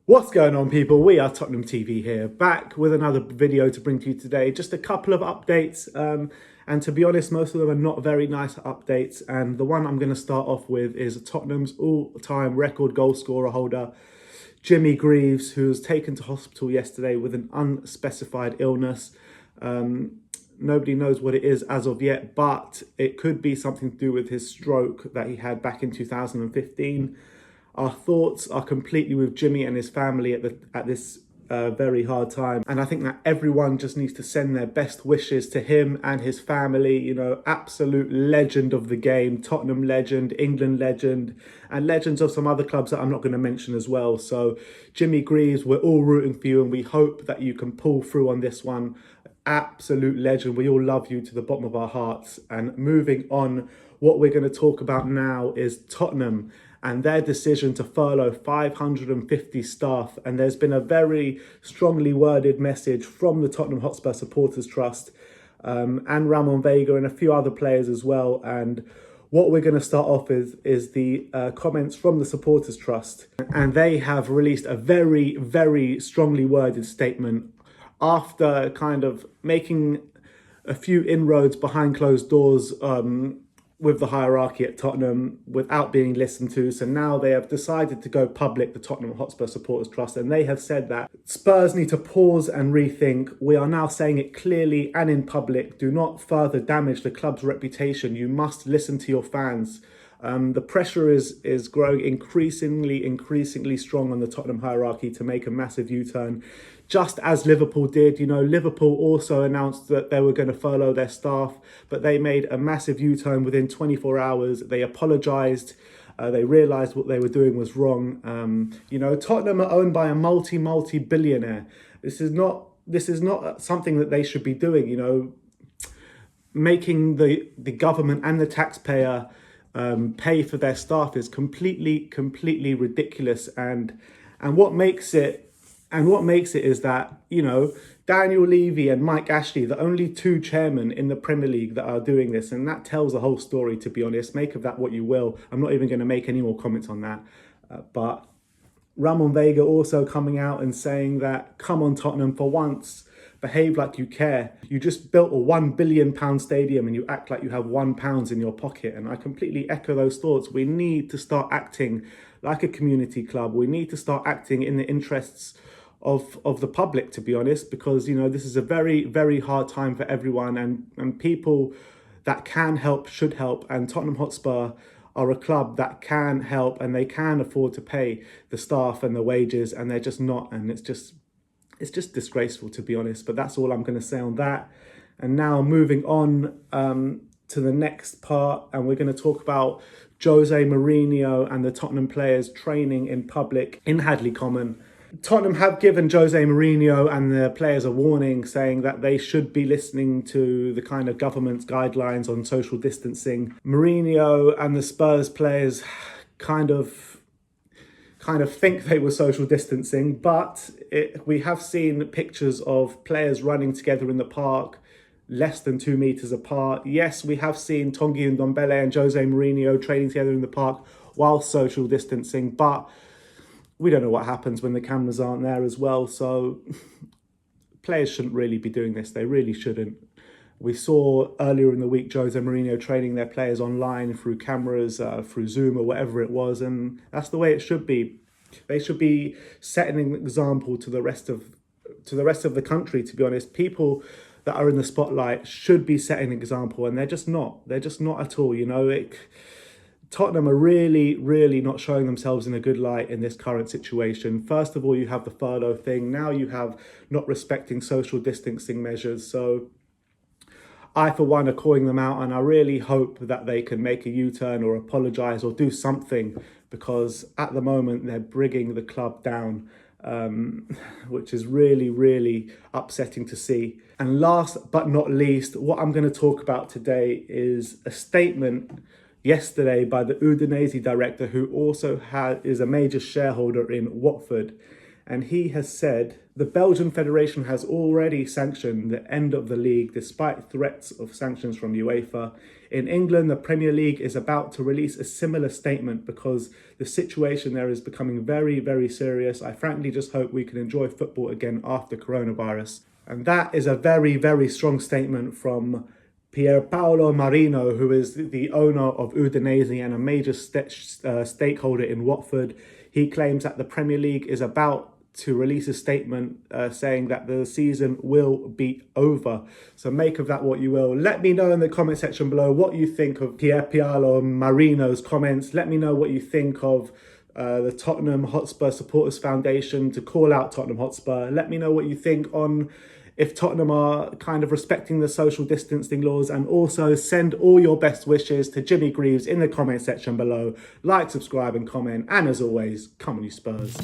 What's going on, people? We are Tottenham TV here, back with another video to bring to you today. Just a couple of updates, and to be honest, most of them are not very nice updates. And the one I'm going to start off with is Tottenham's all-time record goal scorer holder, Jimmy Greaves, who was taken to hospital yesterday with an unspecified illness. Nobody knows what it is as of yet, but it could be something to do with his stroke that he had back in 2015. Our thoughts are completely with Jimmy and his family at this very hard time. And I think that everyone just needs to send their best wishes to him and his family. You know, absolute legend of the game, Tottenham legend, England legend, and legends of some other clubs that I'm not going to mention as well. So Jimmy Greaves, we're all rooting for you, and we hope that you can pull through on this one. Absolute legend. We all love you to the bottom of our hearts. And moving on, what we're going to talk about now is Tottenham and their decision to furlough 550 staff. And there's been a very strongly worded message from the Tottenham Hotspur Supporters Trust and Ramon Vega and a few other players as well. And what we're going to start off with is the comments from the Supporters Trust. And they have released a very, very strongly worded statement after kind of making a few inroads behind closed doors with the hierarchy at Tottenham without being listened to. So now they have decided to go public, the Tottenham Hotspur Supporters Trust, and they have said that Spurs need to pause and rethink. We are now saying it clearly and in public. Do not further damage the club's reputation. You must listen to your fans. The pressure is growing increasingly strong on the Tottenham hierarchy to make a massive U-turn, just as Liverpool did. You know, Liverpool also announced that they were going to furlough their staff, but they made a massive U-turn within 24 hours. They apologised. They realised what they were doing was wrong. You know, Tottenham are owned by a multi-billionaire. This is not something that they should be doing. You know, making the government and the taxpayer pay for their staff is completely ridiculous. And what makes it is that, you know, Daniel Levy and Mike Ashley, the only two chairmen in the Premier League that are doing this, and that tells the whole story, to be honest. Make of that what you will. I'm not even going to make any more comments on that. But Ramon Vega also coming out and saying that, come on Tottenham, for once, behave like you care. You just built a £1 billion stadium and you act like you have £1 in your pocket. And I completely echo those thoughts. We need to start acting like a community club. We need to start acting in the interests of the public, to be honest, because, you know, this is a very, very hard time for everyone, and people that can help should help. And Tottenham Hotspur are a club that can help, and they can afford to pay the staff and the wages, and they're just not. And it's just disgraceful, to be honest. But that's all I'm going to say on that. And now moving on to the next part, and we're going to talk about Jose Mourinho and the Tottenham players training in public in Hadley Common. Tottenham have given Jose Mourinho and the players a warning, saying that they should be listening to the kind of government's guidelines on social distancing. Mourinho and the Spurs players kind of think they were social distancing, but we have seen pictures of players running together in the park, less than 2 meters apart. Yes, we have seen Tanguy Ndombele and Jose Mourinho training together in the park while social distancing, but we don't know what happens when the cameras aren't there as well. So players shouldn't really be doing this. They really shouldn't. We saw earlier in the week Jose Mourinho training their players online through cameras, through Zoom or whatever it was, and that's the way it should be. They should be setting an example to the rest of the country, to be honest. People that are in the spotlight should be setting an example, and they're just not. They're just not at all, you know. Tottenham are really not showing themselves in a good light in this current situation. First of all, you have the furlough thing. Now you have not respecting social distancing measures. So I, for one, are calling them out, and I really hope that they can make a U-turn or apologise or do something, because at the moment they're bringing the club down, which is really upsetting to see. And last but not least, what I'm going to talk about today is a statement yesterday by the Udinese director, who also is a major shareholder in Watford. and he has said the Belgian Federation has already sanctioned the end of the league despite threats of sanctions from UEFA. In England, the Premier League is about to release a similar statement because the situation there is becoming very, very serious. I frankly just hope we can enjoy football again after coronavirus. And that is a very, very strong statement from Pierpaolo Marino, who is the owner of Udinese and a major stakeholder in Watford. He claims that the Premier League is about to release a statement saying that the season will be over. So make of that what you will. Let me know in the comment section below what you think of Pierpaolo Marino's comments. Let me know what you think of the Tottenham Hotspur Supporters Foundation to call out Tottenham Hotspur. Let me know what you think on if Tottenham are kind of respecting the social distancing laws, and also send all your best wishes to Jimmy Greaves in the comment section below. Like, subscribe and comment, and as always, come on you Spurs.